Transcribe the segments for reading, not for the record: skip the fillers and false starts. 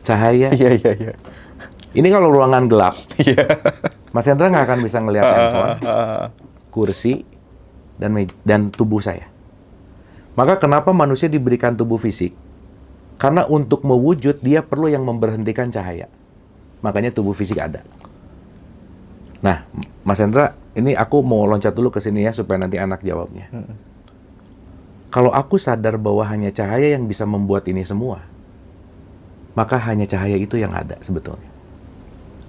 cahaya. Iya, iya, iya. Ini kalau ruangan gelap, Iya. Mas Hendra nggak akan bisa ngelihat handphone, kursi, dan tubuh saya. Maka kenapa manusia diberikan tubuh fisik? Karena untuk mewujud, dia perlu yang memberhentikan cahaya. Makanya tubuh fisik ada. Nah, Mas Hendra, ini aku mau loncat dulu ke sini ya, supaya nanti anak jawabnya. Kalau aku sadar bahwa hanya cahaya yang bisa membuat ini semua, maka hanya cahaya itu yang ada sebetulnya.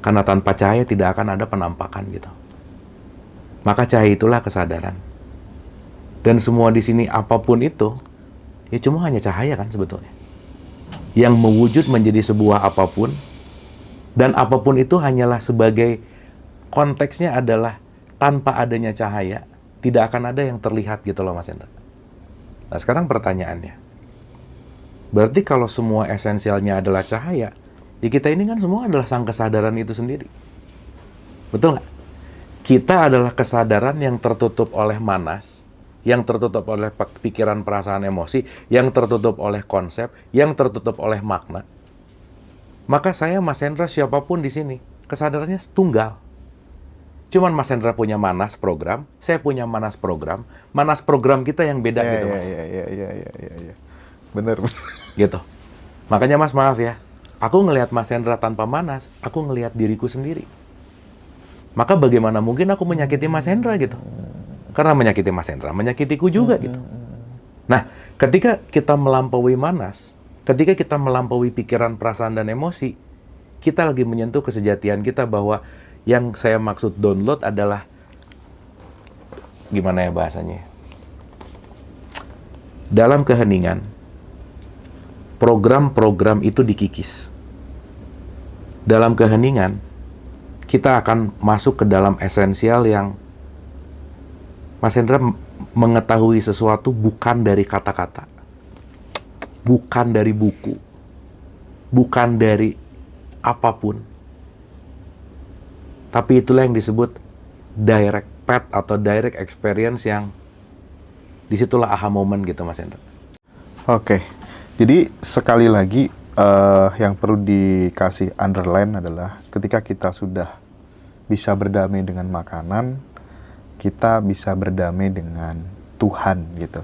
Karena tanpa cahaya tidak akan ada penampakan gitu. Maka cahaya itulah kesadaran. Dan semua di sini apapun itu, ya cuma hanya cahaya kan sebetulnya. Yang mewujud menjadi sebuah apapun, dan apapun itu hanyalah sebagai konteksnya adalah tanpa adanya cahaya, tidak akan ada yang terlihat gitu loh Mas Hendra. Nah sekarang pertanyaannya, berarti kalau semua esensialnya adalah cahaya, ya kita ini kan semua adalah sang kesadaran itu sendiri. Betul nggak? Kita adalah kesadaran yang tertutup oleh manas, yang tertutup oleh pikiran, perasaan, emosi, yang tertutup oleh konsep, yang tertutup oleh makna. Maka saya, Mas Hendra, siapapun di sini, kesadarannya tunggal. Cuman Mas Hendra punya manas program, saya punya manas program kita yang beda gitu Mas. Iya. Bener. Gitu. Makanya Mas maaf ya, aku ngelihat Mas Hendra tanpa manas, aku ngelihat diriku sendiri. Maka bagaimana mungkin aku menyakiti Mas Hendra gitu? Karena menyakiti Mas Hendra, menyakitiku juga gitu. Nah, ketika kita melampaui manas, ketika kita melampaui pikiran, perasaan, dan emosi, kita lagi menyentuh kesejatian kita bahwa yang saya maksud download adalah, gimana ya bahasanya? Dalam keheningan, program-program itu dikikis. Dalam keheningan, kita akan masuk ke dalam esensial yang Mas Hendra mengetahui sesuatu bukan dari kata-kata, bukan dari buku, bukan dari apapun. Tapi itulah yang disebut direct path atau direct experience, yang disitulah aha moment gitu Mas Hendra. Oke, jadi sekali lagi yang perlu dikasih underline adalah ketika kita sudah bisa berdamai dengan makanan, kita bisa berdamai dengan Tuhan gitu.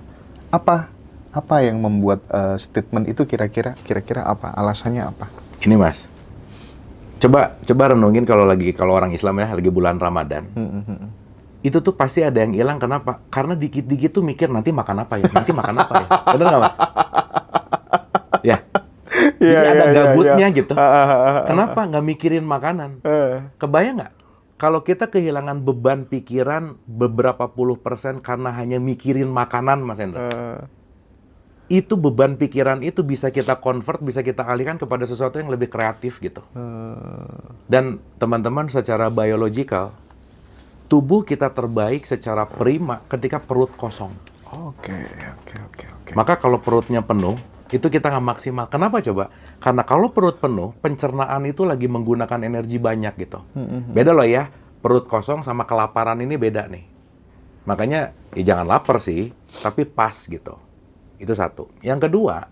Apa yang membuat statement itu kira-kira apa? Alasannya apa? Ini Mas, coba renungin kalau orang Islam ya lagi bulan Ramadan. Itu tuh pasti ada yang hilang. Kenapa? Karena dikit-dikit tuh mikir nanti makan apa ya, bener nggak Mas? Ya. Jadi ada gabutnya gitu. Kenapa nggak mikirin makanan? Kebayang nggak? Kalau kita kehilangan beban pikiran beberapa puluh % karena hanya mikirin makanan, Mas Hendra. Itu beban pikiran itu bisa kita convert, bisa kita alihkan kepada sesuatu yang lebih kreatif gitu. Dan teman-teman, secara biologikal, tubuh kita terbaik secara prima ketika perut kosong. Oke. Maka kalau perutnya penuh, itu kita nggak maksimal. Kenapa coba? Karena kalau perut penuh, pencernaan itu lagi menggunakan energi banyak gitu. Beda loh ya, perut kosong sama kelaparan ini beda nih. Makanya, ya jangan lapar sih, tapi pas gitu. Itu satu. Yang kedua,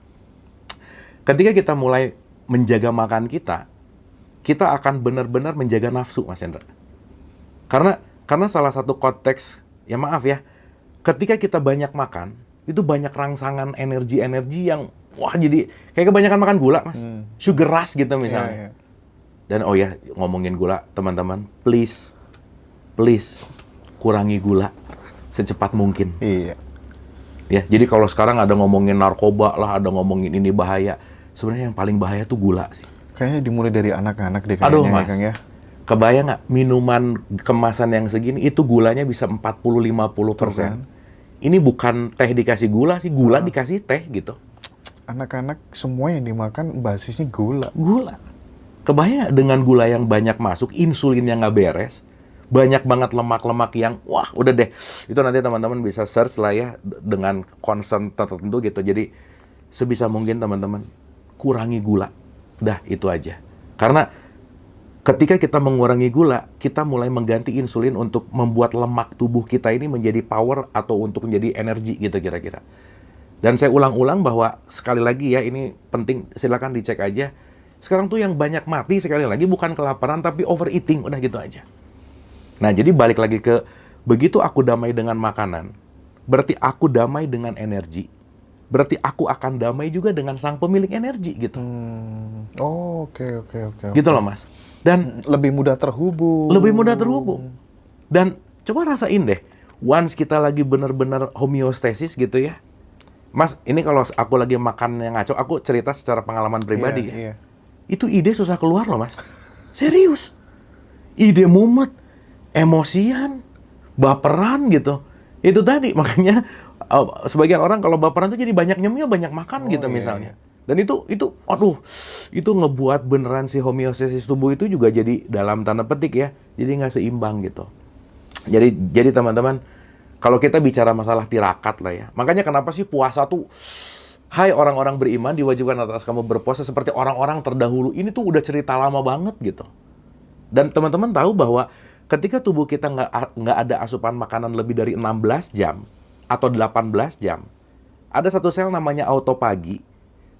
ketika kita mulai menjaga makan kita akan benar-benar menjaga nafsu, Mas Hendra. Karena salah satu konteks, ya maaf ya, ketika kita banyak makan, itu banyak rangsangan energi-energi yang, wah jadi kayak kebanyakan makan gula, Mas. Sugar rush gitu misalnya. Dan oh ya, ngomongin gula, teman-teman, please, kurangi gula secepat mungkin. Iya. Ya, jadi kalau sekarang ada ngomongin narkoba lah, ada ngomongin ini bahaya, sebenarnya yang paling bahaya tuh gula sih. Kayaknya dimulai dari anak-anak deh kayaknya. Aduh, Mas. Ya, Kang ya. Kebayang nggak, minuman kemasan yang segini, itu gulanya bisa 40-50%. Ini bukan teh dikasih gula sih, gula dikasih teh gitu. Anak-anak semua yang dimakan basisnya gula. Kebayang nggak, dengan gula yang banyak masuk, insulin yang nggak beres, banyak banget lemak-lemak yang, wah udah deh. Itu nanti teman-teman bisa search lah ya, dengan concern tertentu gitu. Jadi sebisa mungkin teman-teman, kurangi gula. Dah, itu aja. Karena ketika kita mengurangi gula, kita mulai mengganti insulin untuk membuat lemak tubuh kita ini menjadi power atau untuk menjadi energi gitu kira-kira. Dan saya ulang-ulang bahwa sekali lagi ya, ini penting, silakan dicek aja. Sekarang tuh yang banyak mati sekali lagi bukan kelaparan tapi overeating, udah gitu aja. Nah, jadi balik lagi ke begitu aku damai dengan makanan, berarti aku damai dengan energi. Berarti aku akan damai juga dengan sang pemilik energi gitu. Oh, oke. Gitu loh, Mas. Dan Lebih mudah terhubung. Dan coba rasain deh, once kita lagi bener-bener homeostasis gitu ya. Mas, ini kalau aku lagi makan yang ngaco, aku cerita secara pengalaman pribadi ya. Iya. Itu ide susah keluar loh, Mas. Serius. Ide mumet, emosian, baperan gitu. Itu tadi, makanya sebagian orang kalau baperan tuh jadi banyak nyemil, banyak makan gitu misalnya. Dan itu ngebuat beneran si homeostasis tubuh itu juga jadi dalam tanda petik ya, jadi nggak seimbang gitu. Jadi teman-teman, kalau kita bicara masalah tirakat lah ya, makanya kenapa sih puasa tuh, hai orang-orang beriman diwajibkan atas kamu berpuasa seperti orang-orang terdahulu, ini tuh udah cerita lama banget gitu. Dan teman-teman tahu bahwa ketika tubuh kita nggak ada asupan makanan lebih dari 16 jam atau 18 jam, ada satu sel namanya autopagi.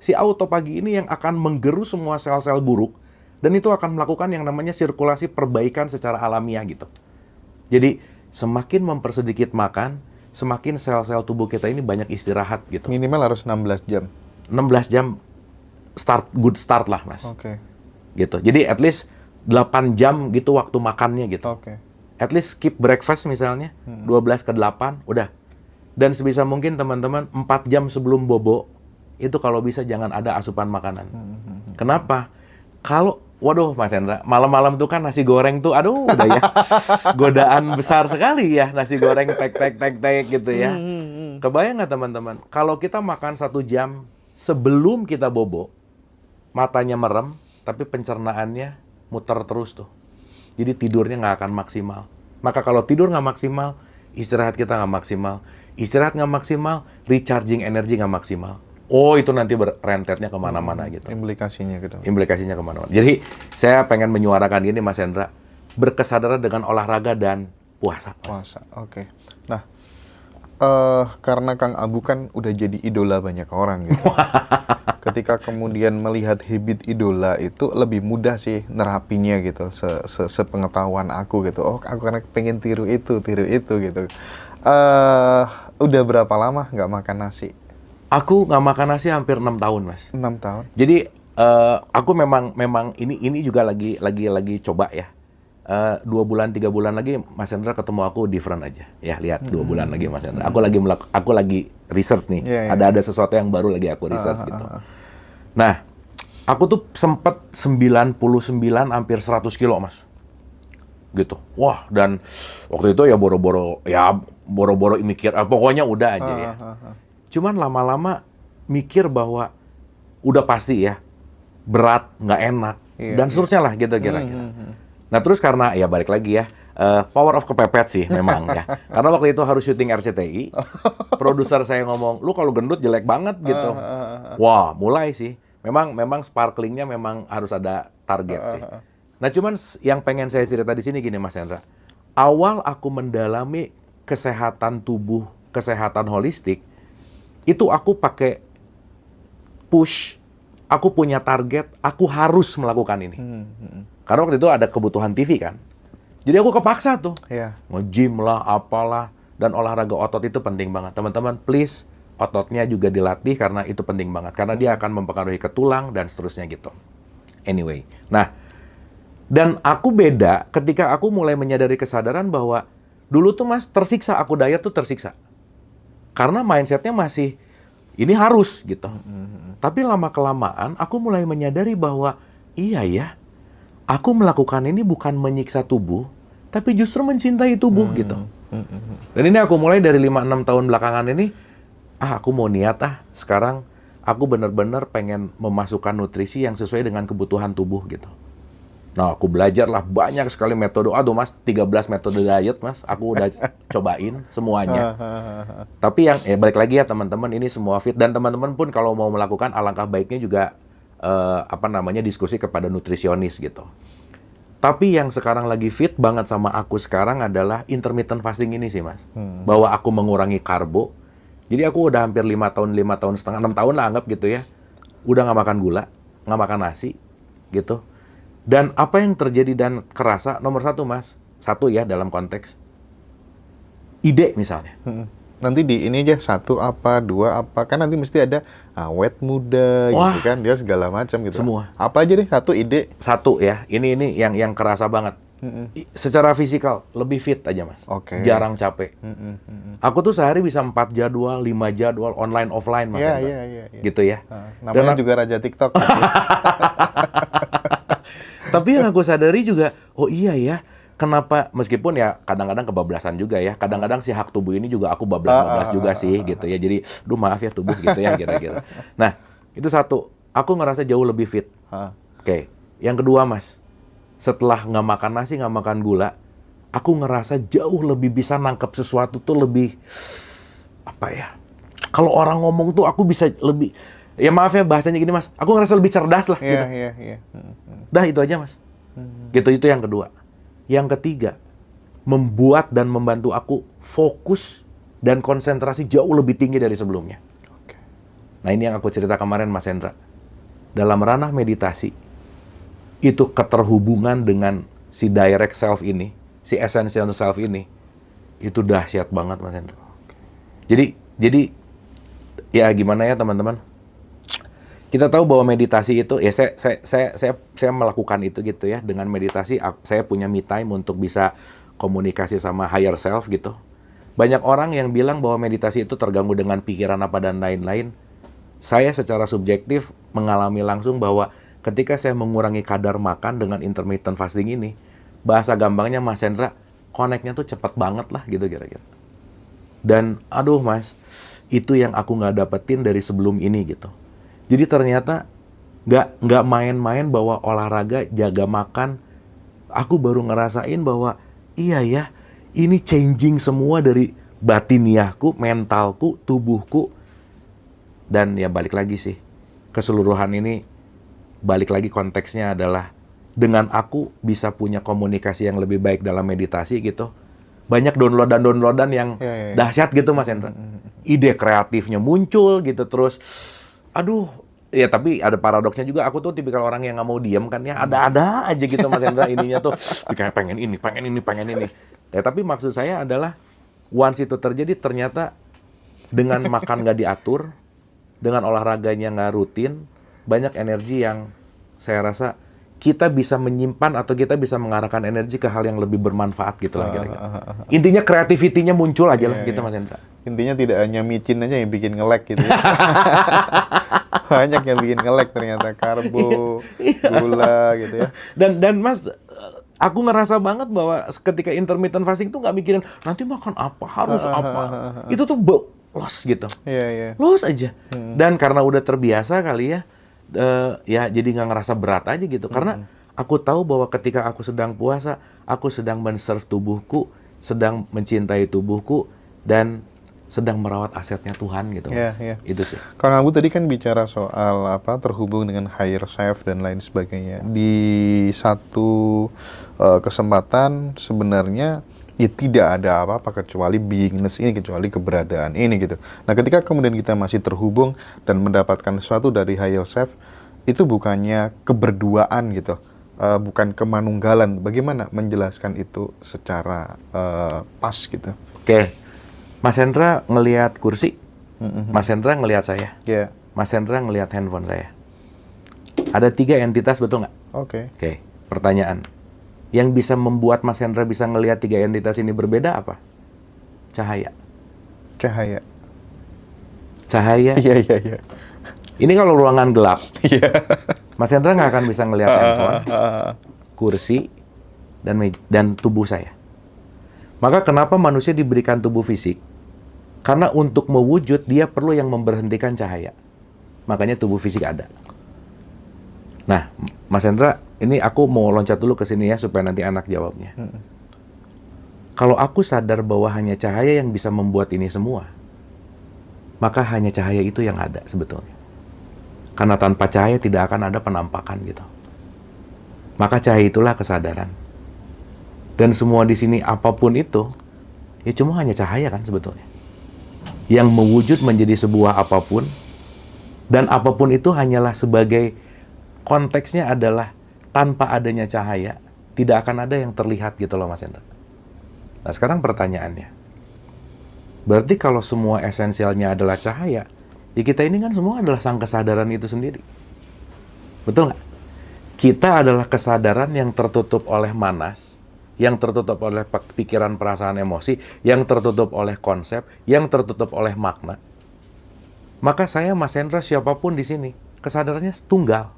Si autopagi ini yang akan menggeru semua sel-sel buruk, dan itu akan melakukan yang namanya sirkulasi perbaikan secara alamiah gitu. Jadi semakin mempersedikit makan, semakin sel-sel tubuh kita ini banyak istirahat gitu. Minimal harus 16 jam. 16 jam good start lah, Mas. Oke. Gitu. Jadi at least 8 jam gitu waktu makannya gitu. Oke. At least skip breakfast misalnya, 12 ke 8, udah. Dan sebisa mungkin teman-teman 4 jam sebelum bobo, itu kalau bisa jangan ada asupan makanan. Kenapa? Kalau, waduh Mas Hendra, malam-malam tuh kan nasi goreng tuh, aduh udah ya, godaan besar sekali ya, nasi goreng tek gitu ya. Kebayang nggak teman-teman? Kalau kita makan 1 jam sebelum kita bobo, matanya merem, tapi pencernaannya muter terus tuh. Jadi tidurnya nggak akan maksimal. Maka kalau tidur nggak maksimal, istirahat kita nggak maksimal. Istirahat nggak maksimal, recharging energi nggak maksimal. Oh, itu nanti rentetnya kemana-mana gitu. Implikasinya gitu. Implikasinya kemana-mana. Jadi, saya pengen menyuarakan gini, Mas Hendra. Berkesadaran dengan olahraga dan puasa. Puasa, oke. Nah, karena Kang Abu kan udah jadi idola banyak orang gitu. Ketika kemudian melihat habit idola itu lebih mudah sih nerapinya gitu. Sepengetahuan aku gitu. Oh, aku karena pengen tiru itu gitu. Udah berapa lama nggak makan nasi? Aku nggak makan nasi hampir 6 tahun, Mas. 6 tahun? Jadi, aku memang ini juga lagi coba ya. 2 bulan, 3 bulan lagi Mas Hendra ketemu aku different aja. Ya, lihat 2 bulan lagi Mas Hendra. Aku lagi research nih. Yeah. Ada sesuatu yang baru lagi aku research gitu. Nah, aku tuh sempet 99 hampir 100 kilo, Mas. Gitu. Wah, dan waktu itu ya boro-boro mikir, pokoknya udah aja ya. Cuman lama-lama mikir bahwa udah pasti ya, berat, nggak enak, dan seterusnya lah gitu kira-kira. Nah terus karena, ya balik lagi ya, power of kepepet sih memang ya. Karena waktu itu harus syuting RCTI, produser saya ngomong, lu kalau gendut jelek banget gitu. Wah, mulai sih. Memang sparklingnya memang harus ada target sih. Nah cuman yang pengen saya cerita di sini gini Mas Hendra. Awal aku mendalami kesehatan tubuh, kesehatan holistik, itu aku pakai push, aku punya target, aku harus melakukan ini. Karena waktu itu ada kebutuhan TV kan. Jadi aku kepaksa tuh. Nge-gym lah, apalah. Dan olahraga otot itu penting banget. Teman-teman, please, ototnya juga dilatih karena itu penting banget. Karena dia akan mempengaruhi ke tulang dan seterusnya gitu. Anyway, nah, dan aku beda ketika aku mulai menyadari kesadaran bahwa dulu tuh Mas, tersiksa, aku diet tuh tersiksa. Karena mindsetnya masih, ini harus gitu. Tapi lama-kelamaan aku mulai menyadari bahwa, iya ya, aku melakukan ini bukan menyiksa tubuh, tapi justru mencintai tubuh gitu. Dan ini aku mulai dari 5-6 tahun belakangan ini, aku mau niat sekarang aku benar-benar pengen memasukkan nutrisi yang sesuai dengan kebutuhan tubuh gitu. Nah, aku belajar lah banyak sekali metode. Aduh Mas, 13 metode diet Mas, aku udah cobain semuanya. Tapi yang, balik lagi ya teman-teman, ini semua fit. Dan teman-teman pun kalau mau melakukan, alangkah baiknya juga diskusi kepada nutrisionis gitu. Tapi yang sekarang lagi fit banget sama aku sekarang adalah intermittent fasting ini sih Mas. Bahwa aku mengurangi karbo. Jadi aku udah hampir 5 tahun setengah, 6 tahun lah anggap gitu ya. Udah nggak makan gula, nggak makan nasi. gitu. Dan apa yang terjadi dan kerasa, nomor satu Mas, satu ya dalam konteks ide misalnya. Nanti di ini aja, 1 apa, 2 apa, kan nanti mesti ada awet muda gitu Wah, kan, dia segala macam gitu. semua. Apa aja deh, 1 ide. Satu ya, ini yang kerasa banget. Secara fisikal lebih fit aja Mas. Oke. Jarang capek. Aku tuh sehari bisa 4 jadwal, 5 jadwal online offline Mas. Iya, Hendra. iya. Gitu ya. Namanya juga raja TikTok. Gitu. Tapi yang aku sadari juga, oh iya ya, kenapa meskipun ya kadang-kadang kebablasan juga ya, kadang-kadang si hak tubuh ini juga aku bablas-bablas juga sih gitu ya. Jadi, duh maaf ya tubuh gitu ya kira-kira. Nah, itu satu, aku ngerasa jauh lebih fit. Oke. Yang kedua Mas, setelah nggak makan nasi, nggak makan gula, aku ngerasa jauh lebih bisa nangkep sesuatu tuh lebih, apa ya, kalau orang ngomong tuh aku bisa lebih, ya maaf ya bahasanya gini Mas, aku ngerasa lebih cerdas lah gitu. Iya. Dah itu aja Mas. Gitu, itu yang kedua. Yang ketiga, membuat dan membantu aku fokus dan konsentrasi jauh lebih tinggi dari sebelumnya. Oke. Nah ini yang aku cerita kemarin Mas Hendra. Dalam ranah meditasi, itu keterhubungan dengan si direct self ini, si essential self ini, itu dahsyat banget Mas Hendra. Jadi ya gimana ya teman-teman? Kita tahu bahwa meditasi itu, ya saya melakukan itu gitu ya. Dengan meditasi, saya punya me time untuk bisa komunikasi sama higher self gitu. Banyak orang yang bilang bahwa meditasi itu terganggu dengan pikiran apa dan lain-lain. Saya secara subjektif mengalami langsung bahwa ketika saya mengurangi kadar makan dengan intermittent fasting ini, bahasa gampangnya Mas Hendra, connect-nya tuh cepet banget lah gitu kira-kira. Dan aduh Mas, itu yang aku nggak dapetin dari sebelum ini gitu. Jadi ternyata nggak main-main bahwa olahraga, jaga makan, aku baru ngerasain bahwa iya ya, ini changing semua dari batiniahku, mentalku, tubuhku, dan ya balik lagi sih, keseluruhan ini balik lagi konteksnya adalah dengan aku bisa punya komunikasi yang lebih baik dalam meditasi gitu. Banyak downloadan yang dahsyat gitu Mas Hendra. Ide kreatifnya muncul gitu terus. Aduh, ya tapi ada paradoksnya juga. Aku tuh tipikal orang yang nggak mau diem kan ya. Ada-ada aja gitu Mas Hendra ininya tuh. Kayak pengen ini. Ya tapi maksud saya adalah once itu terjadi ternyata dengan makan nggak diatur, dengan olahraganya nggak rutin, banyak energi yang saya rasa kita bisa menyimpan atau kita bisa mengarahkan energi ke hal yang lebih bermanfaat gitu lah kira-kira. Intinya kreativitinya muncul aja lah gitu Mas Hendra. Intinya tidak hanya micin aja yang bikin nge-lag gitu ya. Banyak yang bikin nge-lag ternyata, karbo, gula gitu ya. Dan Mas, aku ngerasa banget bahwa ketika intermittent fasting tuh nggak mikirin nanti makan apa, harus apa. Itu tuh los gitu. Iya. Los aja. Dan karena udah terbiasa kali ya, ya jadi nggak ngerasa berat aja gitu. Karena aku tahu bahwa ketika aku sedang puasa, aku sedang men-serve tubuhku, sedang mencintai tubuhku, dan sedang merawat asetnya Tuhan gitu. Iya. Itu sih. Kang Abu tadi kan bicara soal apa terhubung dengan higher self dan lain sebagainya. Di satu kesempatan sebenarnya ya tidak ada apa-apa kecuali beingness ini, kecuali keberadaan ini gitu. Nah, ketika kemudian kita masih terhubung dan mendapatkan sesuatu dari higher self, itu bukannya keberduaan gitu, bukan kemanunggalan. Bagaimana menjelaskan itu secara pas gitu? Oke. Mas Hendra ngelihat kursi, Mas Hendra ngelihat saya, Mas Hendra ngelihat handphone saya. Ada 3 entitas, betul nggak? Oke. Pertanyaan. Yang bisa membuat Mas Hendra bisa ngelihat 3 entitas ini berbeda apa? Cahaya. Iya. Ini kalau ruangan gelap, Iya. Mas Hendra nggak akan bisa ngelihat handphone, kursi, dan tubuh saya. Maka kenapa manusia diberikan tubuh fisik? Karena untuk mewujud, dia perlu yang memberhentikan cahaya. Makanya tubuh fisik ada. Nah, Mas Hendra, ini aku mau loncat dulu ke sini ya, supaya nanti anak jawabnya. Kalau aku sadar bahwa hanya cahaya yang bisa membuat ini semua, maka hanya cahaya itu yang ada sebetulnya. Karena tanpa cahaya tidak akan ada penampakan gitu. Maka cahaya itulah kesadaran. Dan semua di sini apapun itu, ya cuma hanya cahaya kan sebetulnya. Yang mewujud menjadi sebuah apapun, dan apapun itu hanyalah sebagai konteksnya adalah tanpa adanya cahaya, tidak akan ada yang terlihat gitu loh Mas Hendra. Nah sekarang pertanyaannya, berarti kalau semua esensialnya adalah cahaya, ya kita ini kan semua adalah sang kesadaran itu sendiri. Betul nggak? Kita adalah kesadaran yang tertutup oleh manas, yang tertutup oleh pikiran, perasaan, emosi, yang tertutup oleh konsep, yang tertutup oleh makna. Maka saya, Mas Hendra, siapapun di sini, kesadarannya tunggal.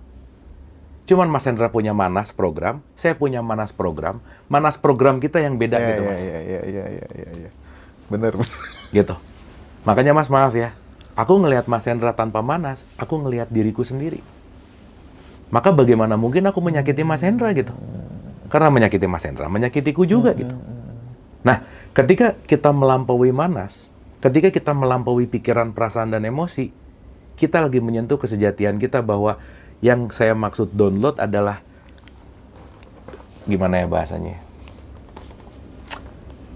Cuman Mas Hendra punya manas program, saya punya manas program kita yang beda gitu Mas. Iya. Bener. Gitu. Makanya Mas maaf ya, aku ngelihat Mas Hendra tanpa manas, aku ngelihat diriku sendiri. Maka bagaimana mungkin aku menyakiti Mas Hendra gitu? Karena menyakiti Mas Hendra, menyakitiku juga gitu. Nah, ketika kita melampaui manas, ketika kita melampaui pikiran, perasaan, dan emosi, kita lagi menyentuh kesejatian kita bahwa yang saya maksud download adalah, gimana ya bahasanya?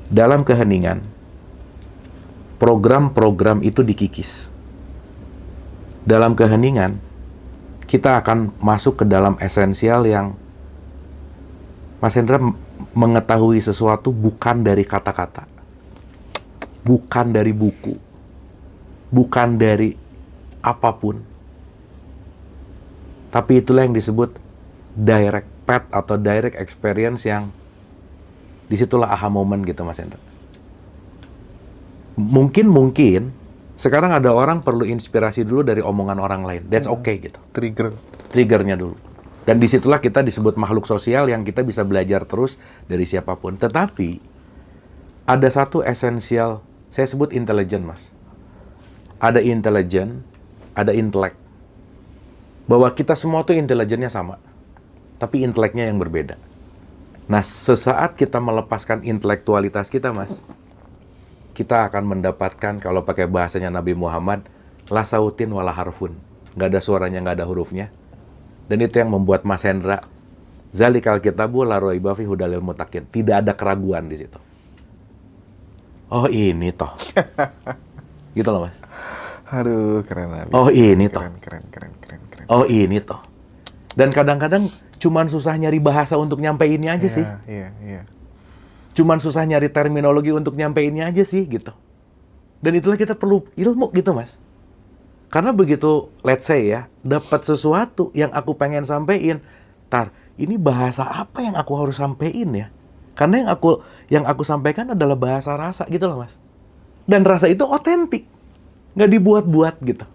Dalam keheningan, program-program itu dikikis. Dalam keheningan, kita akan masuk ke dalam esensial yang Mas Hendra mengetahui sesuatu bukan dari kata-kata, bukan dari buku, bukan dari apapun. Tapi itulah yang disebut direct path atau direct experience, yang disitulah aha moment gitu Mas Hendra. Mungkin sekarang ada orang perlu inspirasi dulu dari omongan orang lain. That's okay gitu. Triggernya dulu. Dan disitulah kita disebut makhluk sosial yang kita bisa belajar terus dari siapapun. Tetapi ada satu esensial, saya sebut intelligent Mas. Ada intelligent, ada intelek. Bahwa kita semua tuh intelijennya sama, tapi inteleknya yang berbeda. Nah, sesaat kita melepaskan intelektualitas kita, Mas, kita akan mendapatkan, kalau pakai bahasanya Nabi Muhammad, la sautin wala harfun. Nggak ada suaranya, nggak ada hurufnya. Dan itu yang membuat Mas Hendra, zalikal kitabu la raiba fihi hudalil muttaqin. Tidak ada keraguan di situ. Oh, ini toh. Gitu loh, Mas. Aduh, keren Nabi. Oh, ini toh. Keren. Oh, ini toh. Dan kadang-kadang cuman susah nyari bahasa untuk nyampeinnya aja sih. Iya. Cuman susah nyari terminologi untuk nyampeinnya aja sih, gitu. Dan itulah kita perlu ilmu gitu, Mas. Karena begitu, let's say ya, dapat sesuatu yang aku pengen sampein, ini bahasa apa yang aku harus sampein ya? Karena yang aku sampaikan adalah bahasa rasa gitu loh, Mas. Dan rasa itu otentik. Nggak dibuat-buat gitu.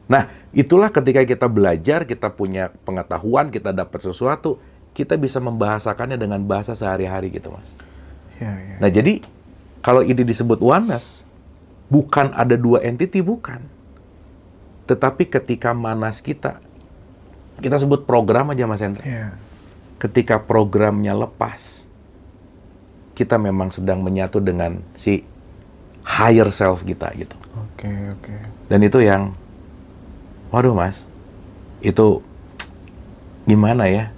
Nah, itulah ketika kita belajar, kita punya pengetahuan, kita dapat sesuatu, kita bisa membahasakannya dengan bahasa sehari-hari gitu, Mas. Ya. Nah, jadi kalau ini disebut oneness, bukan ada dua entity, bukan. Tetapi ketika manas kita sebut program aja Mas Hendra. Ya. Ketika programnya lepas, kita memang sedang menyatu dengan si higher self kita gitu. Oke. Dan itu yang, waduh Mas, itu gimana ya?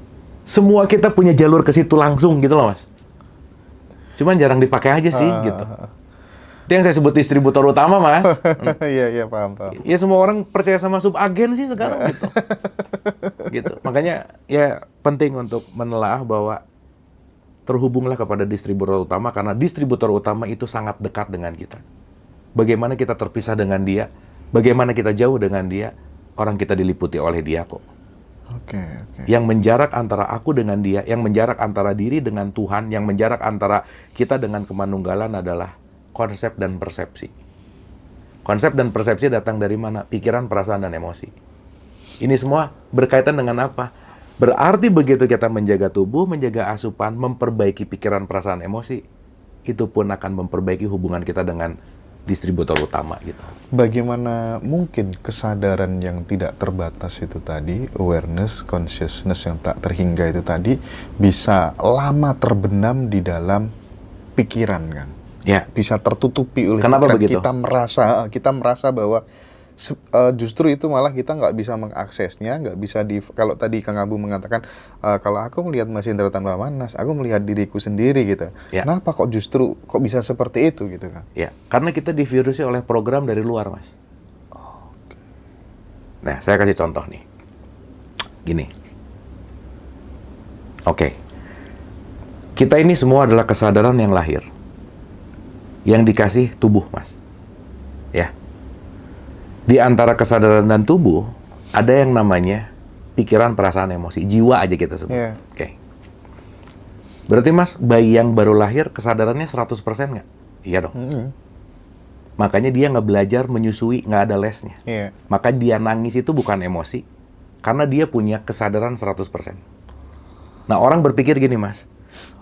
Semua kita punya jalur ke situ langsung gitu loh Mas. Cuman jarang dipakai aja sih gitu. Itu yang saya sebut distributor utama Mas. Iya, paham. Ya semua orang percaya sama subagen sih sekarang gitu. Gitu. Makanya ya penting untuk menelaah bahwa terhubunglah kepada distributor utama, karena distributor utama itu sangat dekat dengan kita. Bagaimana kita terpisah dengan dia, bagaimana kita jauh dengan dia, orang kita diliputi oleh dia kok. Oke. Yang menjarak antara aku dengan dia, yang menjarak antara diri dengan Tuhan, yang menjarak antara kita dengan kemanunggalan adalah konsep dan persepsi. Konsep dan persepsi datang dari mana? Pikiran, perasaan, dan emosi. Ini semua berkaitan dengan apa? Berarti begitu kita menjaga tubuh, menjaga asupan, memperbaiki pikiran, perasaan, emosi, itu pun akan memperbaiki hubungan kita dengan distributor utama gitu. Bagaimana mungkin kesadaran yang tidak terbatas itu tadi, awareness, consciousness yang tak terhingga itu tadi, bisa lama terbenam di dalam pikiran kan? Ya. Bisa tertutupi oleh Kenapa pikiran. begitu? Kita merasa bahwa justru itu malah kita nggak bisa mengaksesnya, nggak bisa kalau tadi Kang Abu mengatakan kalau aku melihat Mas Hendra tanpa manas, aku melihat diriku sendiri gitu. Ya. Kenapa kok bisa seperti itu gitu kan? Ya, karena kita divirusi oleh program dari luar, Mas. Nah, saya kasih contoh nih. Gini. Oke. Kita ini semua adalah kesadaran yang lahir. Yang dikasih tubuh, Mas. Ya. Di antara kesadaran dan tubuh, ada yang namanya pikiran, perasaan, emosi. Jiwa aja kita sebut. Iya. Oke. Berarti, Mas, bayi yang baru lahir kesadarannya 100% nggak? Iya dong. Makanya dia nggak belajar menyusui, nggak ada lesnya. Iya. Maka dia nangis itu bukan emosi, karena dia punya kesadaran 100%. Nah, orang berpikir gini, Mas.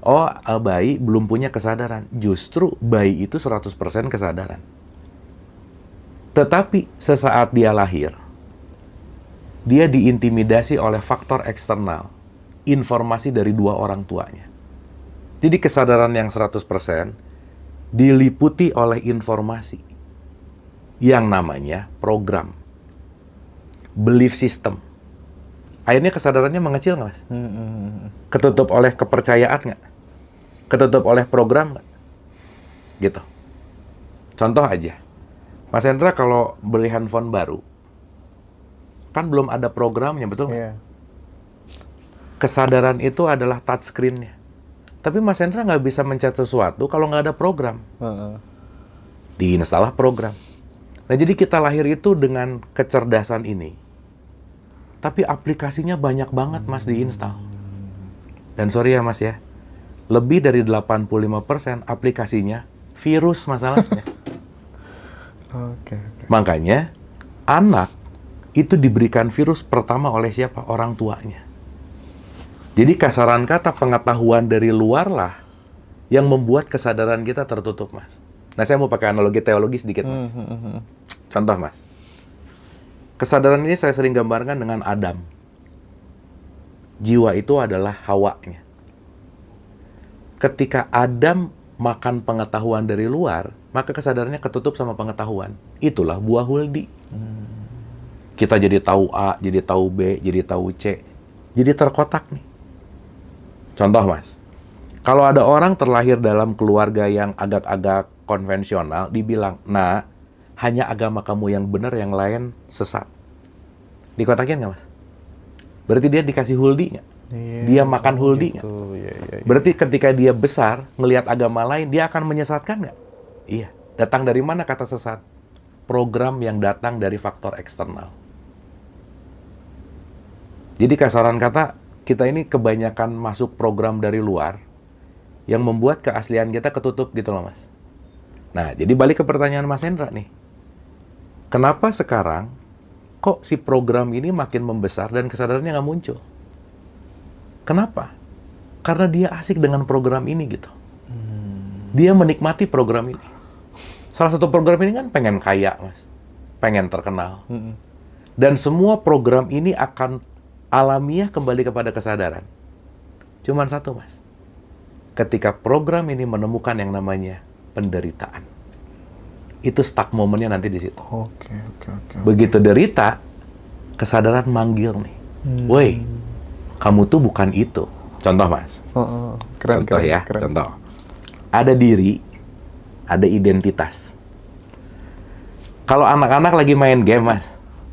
Oh, bayi belum punya kesadaran. Justru bayi itu 100% kesadaran. Tetapi sesaat dia lahir, dia diintimidasi oleh faktor eksternal, informasi dari dua orang tuanya. Jadi kesadaran yang 100% diliputi oleh informasi yang namanya program, belief system. Akhirnya kesadarannya mengecil nggak, Mas? Ketutup oleh kepercayaan nggak? Ketutup oleh program nggak? Gitu. Contoh aja. Mas Hendra kalau beli handphone baru, kan belum ada programnya, betul nggak? Iya. Kesadaran itu adalah touchscreen-nya. Tapi Mas Hendra nggak bisa mencet sesuatu kalau nggak ada program. Diinstallah program. Nah, jadi kita lahir itu dengan kecerdasan ini. Tapi aplikasinya banyak banget, Mas, diinstal. Dan sorry ya, Mas ya, lebih dari 85% aplikasinya virus masalahnya. Oke. Makanya, anak itu diberikan virus pertama oleh siapa? Orang tuanya. Jadi kasaran kata pengetahuan dari luar lah yang membuat kesadaran kita tertutup, Mas. Nah, saya mau pakai analogi teologi sedikit, Mas. Contoh, Mas. Kesadaran ini saya sering gambarkan dengan Adam. Jiwa itu adalah Hawa-nya. Ketika Adam makan pengetahuan dari luar, maka kesadarannya ketutup sama pengetahuan. Itulah buah huldi. Kita jadi tahu A, jadi tahu B, jadi tahu C. Jadi terkotak nih. Contoh, Mas. Kalau ada orang terlahir dalam keluarga yang agak-agak konvensional, dibilang, nah, hanya agama kamu yang benar, yang lain sesat. Dikotakin nggak, Mas? Berarti dia dikasih huldi nggak? Iya, Dia makan huldi nggak? gitu. Iya. Berarti ketika dia besar, ngelihat agama lain, dia akan menyesatkan nggak? Iya. Datang dari mana kata sesat? Program yang datang dari faktor eksternal. Jadi kasaran kata, kita ini kebanyakan masuk program dari luar, yang membuat keaslian kita ketutup gitu loh, Mas. Nah, jadi balik ke pertanyaan Mas Hendra nih. Kenapa sekarang kok si program ini makin membesar dan kesadarannya nggak muncul? Kenapa? Karena dia asik dengan program ini gitu. Dia menikmati program ini. Salah satu program ini kan pengen kaya, Mas. Pengen terkenal. Dan semua program ini akan alamiah kembali kepada kesadaran. Cuman satu, Mas. Ketika program ini menemukan yang namanya penderitaan. Itu stuck momennya nanti di situ. Oke. Begitu derita, kesadaran manggil nih. Woi, kamu tuh bukan itu. Contoh, Mas. Keren. Contoh. Ada diri, ada identitas. Kalau anak-anak lagi main game, Mas.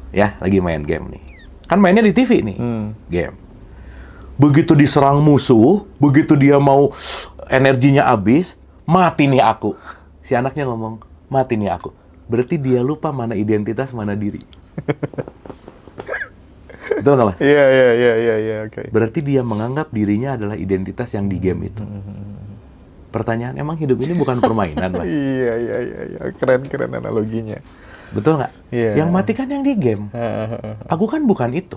Ya, lagi main game nih. Kan mainnya di TV nih. Game. Begitu diserang musuh, begitu dia mau energinya habis, mati nih aku. Si anaknya ngomong, mati nih aku. Berarti dia lupa mana identitas, mana diri. Betul nggak, Mas? Iya, oke. Berarti dia menganggap dirinya adalah identitas yang di game itu. Pertanyaan, emang hidup ini bukan permainan, Mas? Iya. Keren analoginya. Betul nggak? Iya. Yang mati kan yang di game. Aku kan bukan itu.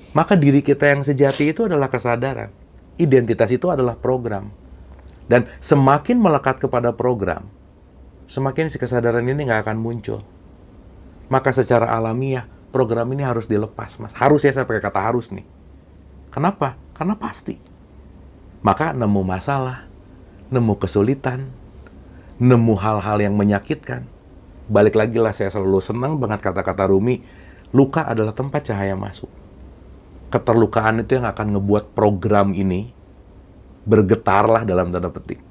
Maka diri kita yang sejati itu adalah kesadaran. Identitas itu adalah program. Dan semakin melekat kepada program, semakin si kesadaran ini nggak akan muncul. Maka secara alamiah, program ini harus dilepas, Mas. Harus ya, saya pakai kata harus nih. Kenapa? Karena pasti. Maka nemu masalah, nemu kesulitan, nemu hal-hal yang menyakitkan. Balik lagi lah, saya selalu senang banget kata-kata Rumi, luka adalah tempat cahaya masuk. Keterlukaan itu yang akan ngebuat program ini bergetarlah dalam tanda petik.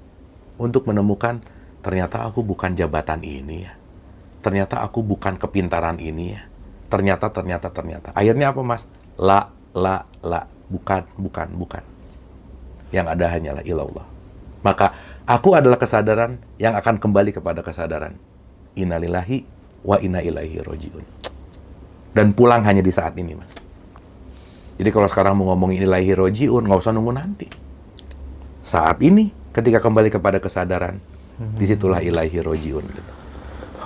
Untuk menemukan, ternyata aku bukan jabatan ini ya. Ternyata aku bukan kepintaran ini ya. Ternyata. Akhirnya apa, Mas? La. Bukan. Yang ada hanyalah ilallah. Maka aku adalah kesadaran yang akan kembali kepada kesadaran. Innalillahi wa inna ilaihi roji'un. Dan pulang hanya di saat ini, Mas. Jadi kalau sekarang mau ngomongin ilaihi roji'un, nggak usah nunggu nanti. Saat ini, ketika kembali kepada kesadaran, disitulah ilaihi roji'un. Gitu.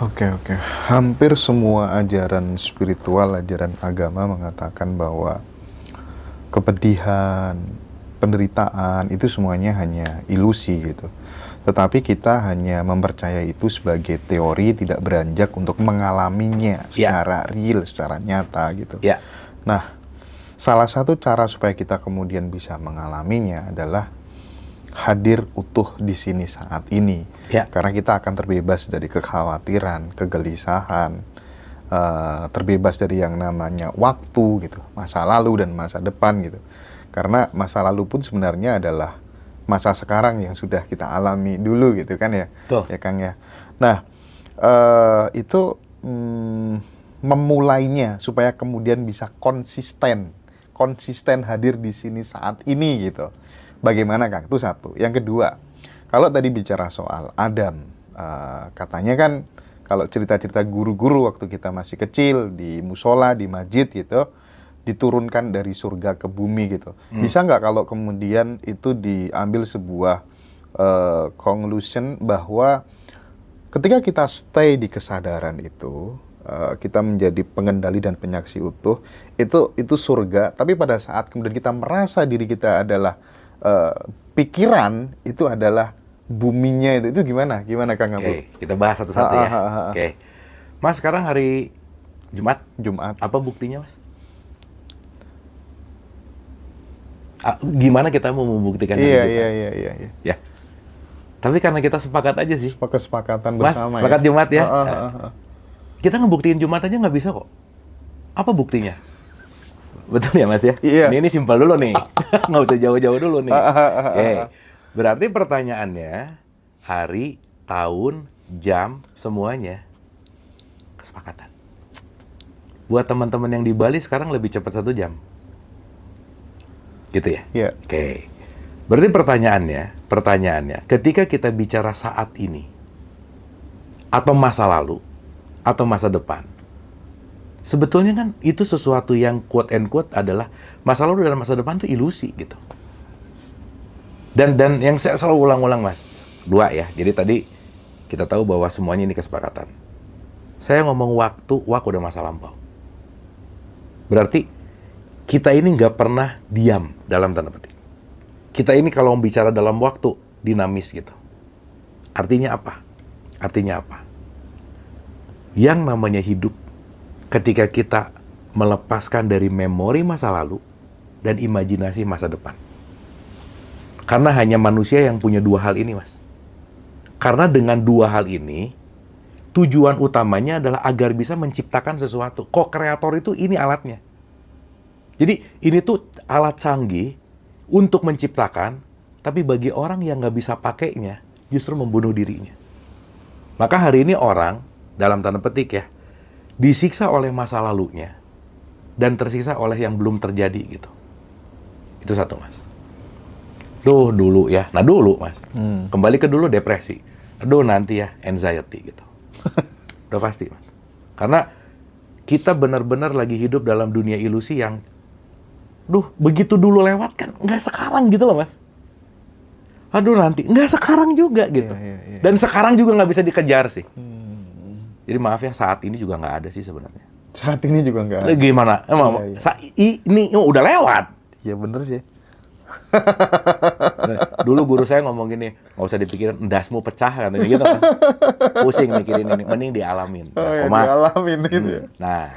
Oke. Hampir semua ajaran spiritual, ajaran agama mengatakan bahwa kepedihan, penderitaan itu semuanya hanya ilusi gitu. Tetapi kita hanya mempercayai itu sebagai teori, tidak beranjak untuk mengalaminya secara real, secara nyata gitu. Nah, salah satu cara supaya kita kemudian bisa mengalaminya adalah hadir utuh di sini saat ini. Karena kita akan terbebas dari kekhawatiran, kegelisahan, terbebas dari yang namanya waktu gitu, masa lalu dan masa depan gitu. Karena masa lalu pun sebenarnya adalah masa sekarang yang sudah kita alami dulu gitu kan ya. Tuh. Ya Kang ya. Nah, itu memulainya supaya kemudian bisa konsisten hadir di sini saat ini gitu. Bagaimana Kang? Itu satu. Yang kedua, kalau tadi bicara soal Adam, katanya kan kalau cerita-cerita guru-guru waktu kita masih kecil di musola, di masjid gitu, diturunkan dari surga ke bumi gitu. Bisa nggak kalau kemudian itu diambil sebuah conclusion bahwa ketika kita stay di kesadaran itu, kita menjadi pengendali dan penyaksi utuh, itu surga. Tapi pada saat kemudian kita merasa diri kita adalah pikiran, itu adalah buminya itu gimana? Gimana Kang Abu? Oke, kita bahas satu-satu ya. Oke. Mas, sekarang hari Jumat. Apa buktinya, Mas? Gimana kita mau membuktikan hari Jumat? Iya. Ya. Tapi karena kita sepakat aja sih. Kesepakatan Mas, bersama. sepakat ya? Jumat ya. Kita ngebuktiin Jumat aja nggak bisa kok. Apa buktinya? Betul ya Mas ya? Iya. Ini simpel dulu nih. Nggak usah jauh-jauh dulu nih. Oke. Berarti pertanyaannya, hari, tahun, jam, semuanya kesepakatan. Buat teman-teman yang di Bali sekarang lebih cepat 1 jam. Gitu ya? Iya. Oke. Berarti pertanyaannya, ketika kita bicara saat ini, atau masa lalu, atau masa depan, sebetulnya kan itu sesuatu yang quote and quote adalah masa lalu dan masa depan itu ilusi gitu. Dan yang saya selalu ulang-ulang Mas, 2 ya. Jadi tadi kita tahu bahwa semuanya ini kesepakatan. Saya ngomong waktu udah masa lampau. Berarti kita ini nggak pernah diam dalam tanda petik. Kita ini kalau bicara dalam waktu dinamis gitu. Artinya apa? Yang namanya hidup ketika kita melepaskan dari memori masa lalu dan imajinasi masa depan. Karena hanya manusia yang punya 2 hal ini, Mas. Karena dengan 2 hal ini, tujuan utamanya adalah agar bisa menciptakan sesuatu. Co-kreator itu ini alatnya. Jadi ini tuh alat canggih untuk menciptakan, tapi bagi orang yang nggak bisa pakainya, justru membunuh dirinya. Maka hari ini orang, dalam tanda petik ya, disiksa oleh masa lalunya, dan tersisa oleh yang belum terjadi gitu. Itu satu Mas. Dulu ya, dulu Mas. Kembali ke dulu depresi. Nanti ya anxiety gitu. Udah pasti Mas. Karena kita benar-benar lagi hidup dalam dunia ilusi yang begitu dulu lewat kan nggak sekarang gitu loh Mas. Nanti nggak sekarang juga gitu. Iya. Dan sekarang juga nggak bisa dikejar sih. Jadi maaf ya, saat ini juga nggak ada sih sebenarnya. Saat ini juga nggak ada. Gimana? Emang ini udah lewat. Ya bener sih. Dulu guru saya ngomong gini, nggak usah dipikirin, endasmu pecah katanya gitu kan. Pusing mikirin ini, mending dialamin. Dialamin itu ya. Nah,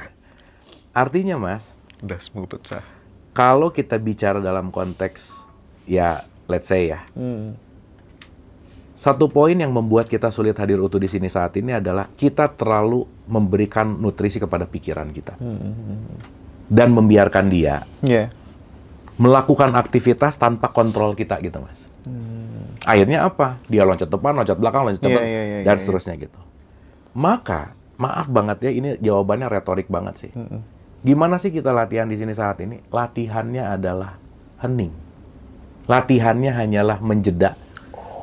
artinya Mas, endasmu pecah. Kalau kita bicara dalam konteks ya, let's say ya, satu poin yang membuat kita sulit hadir utuh di sini saat ini adalah kita terlalu memberikan nutrisi kepada pikiran kita dan membiarkan dia melakukan aktivitas tanpa kontrol kita gitu Mas. Akhirnya apa? Dia loncat depan, loncat belakang, dan seterusnya gitu. Maka maaf banget ya, ini jawabannya retorik banget sih. Gimana sih kita latihan di sini saat ini? Latihannya adalah hening. Latihannya hanyalah menjeda.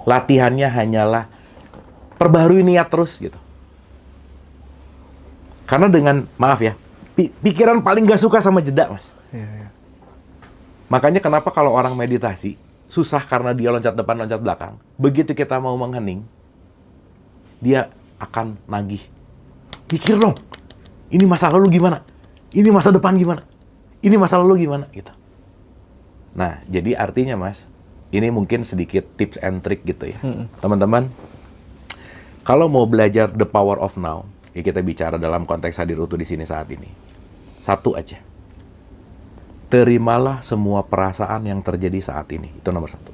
Latihannya hanyalah perbarui niat terus gitu. Karena dengan, maaf ya, pikiran paling gak suka sama jeda, Mas. Iya, iya. Makanya kenapa kalau orang meditasi, susah karena dia loncat depan, loncat belakang. Begitu kita mau menghening, dia akan nagih. Pikir dong, ini masa lalu gimana? Ini masa depan gimana? Ini masa lalu gimana? Gitu. Nah, jadi artinya, Mas, ini mungkin sedikit tips and trick gitu ya. Teman-teman, kalau mau belajar the power of now, ya kita bicara dalam konteks hadir utuh di sini saat ini. Satu aja. Terimalah semua perasaan yang terjadi saat ini. Itu nomor satu.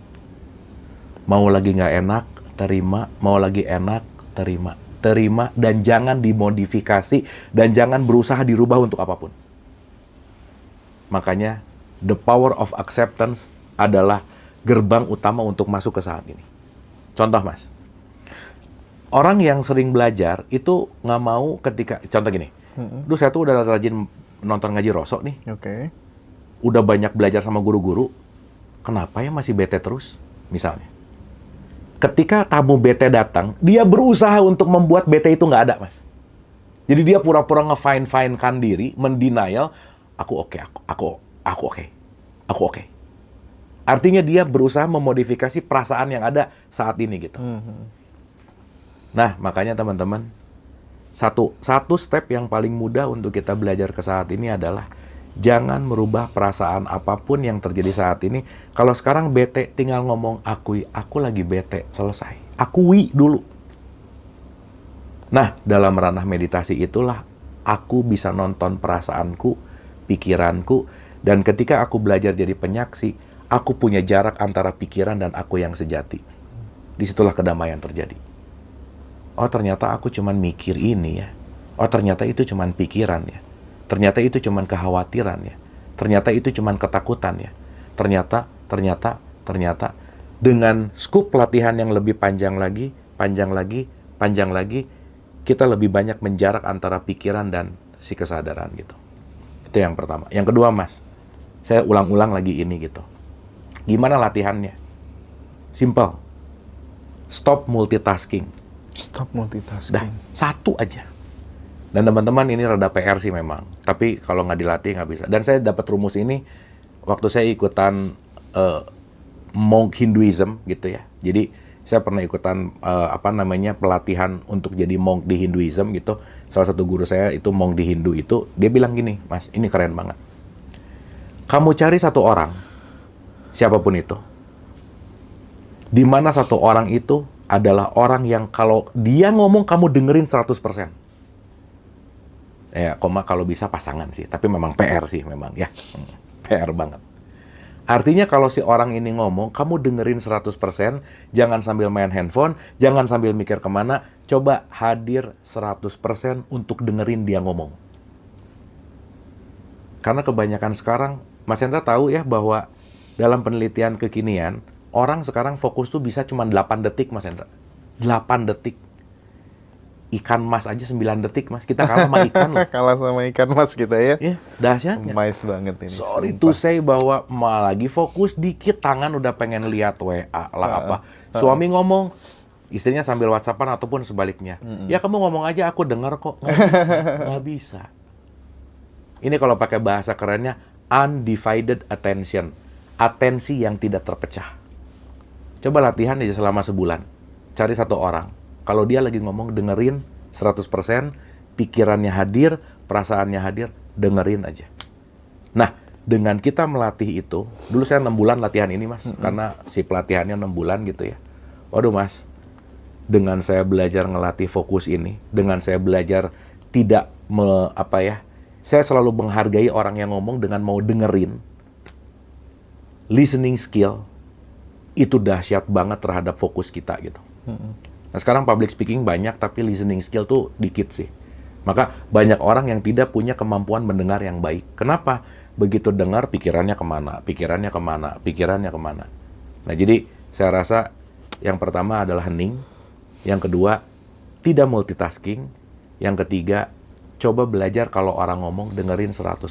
Mau lagi nggak enak, terima. Mau lagi enak, terima. Terima dan jangan dimodifikasi dan jangan berusaha dirubah untuk apapun. Makanya, the power of acceptance adalah gerbang utama untuk masuk ke saat ini. Contoh, Mas. Orang yang sering belajar itu nggak mau ketika, contoh gini, duh saya tuh udah rajin nonton ngaji rosok nih, udah banyak belajar sama guru-guru, kenapa ya masih bete terus? Misalnya, ketika tamu bete datang, dia berusaha untuk membuat bete itu nggak ada, Mas. Jadi dia pura-pura nge-fine-finekan diri, mendenial, aku oke. Artinya dia berusaha memodifikasi perasaan yang ada saat ini gitu. Nah, makanya teman-teman, satu step yang paling mudah untuk kita belajar ke saat ini adalah jangan merubah perasaan apapun yang terjadi saat ini. Kalau sekarang bete, tinggal ngomong akui, aku lagi bete, selesai. Akui dulu. Nah, dalam ranah meditasi itulah aku bisa nonton perasaanku, pikiranku, dan ketika aku belajar jadi penyaksi, aku punya jarak antara pikiran dan aku yang sejati. Disitulah kedamaian terjadi. Oh, ternyata aku cuman mikir ini ya. Oh, ternyata itu cuman pikiran ya. Ternyata itu cuman kekhawatiran ya. Ternyata itu cuman ketakutan ya. Ternyata dengan skup pelatihan yang lebih panjang lagi, kita lebih banyak menjarak antara pikiran dan si kesadaran gitu. Itu yang pertama. Yang kedua, Mas, saya ulang-ulang lagi ini gitu. Gimana latihannya? Simple. Stop multitasking. Stop multitasking. Dah, satu aja. Dan teman-teman, ini rada PR sih memang. Tapi kalau nggak dilatih nggak bisa. Dan saya dapat rumus ini waktu saya ikutan monk Hinduism gitu ya. Jadi saya pernah ikutan pelatihan untuk jadi monk di Hinduism gitu. Salah satu guru saya itu monk di Hindu itu, dia bilang gini, Mas, ini keren banget. Kamu cari satu orang, siapapun itu, di mana satu orang itu adalah orang yang kalau dia ngomong kamu dengerin 100%. Ya, kalau bisa pasangan sih, tapi memang PR sih memang ya. PR banget. Artinya kalau si orang ini ngomong, kamu dengerin 100%, jangan sambil main handphone, jangan sambil mikir kemana, coba hadir 100% untuk dengerin dia ngomong. Karena kebanyakan sekarang, Mas Hendra tahu ya bahwa dalam penelitian kekinian, orang sekarang fokus tuh bisa cuma 8 detik, Mas Hendra. 8 detik. Ikan mas aja 9 detik, Mas. Kita kalah sama ikan loh. Kalah sama ikan mas kita ya. Ya, dahsyatnya. Mais banget ini. Sorry to say bahwa malah lagi fokus dikit, tangan udah pengen lihat WA lah apa. Suami ngomong, istrinya sambil WhatsAppan ataupun sebaliknya. Ya kamu ngomong aja, aku dengar kok. Nggak bisa. Ini kalau pakai bahasa kerennya, undivided attention. Atensi yang tidak terpecah. Coba latihan aja selama sebulan. Cari satu orang. Kalau dia lagi ngomong, dengerin 100%, pikirannya hadir, perasaannya hadir, dengerin aja. Nah, dengan kita melatih itu, dulu saya 6 bulan latihan ini, Mas, karena si pelatihannya 6 bulan gitu ya. Waduh, Mas, dengan saya belajar ngelatih fokus ini, dengan saya belajar tidak saya selalu menghargai orang yang ngomong dengan mau dengerin. Listening skill itu dahsyat banget terhadap fokus kita gitu. Nah, sekarang public speaking banyak, tapi listening skill tuh dikit sih. Maka banyak orang yang tidak punya kemampuan mendengar yang baik. Kenapa? Begitu dengar, pikirannya kemana. Nah, jadi saya rasa yang pertama adalah hening. Yang kedua, tidak multitasking. Yang ketiga, coba belajar kalau orang ngomong dengerin 100%.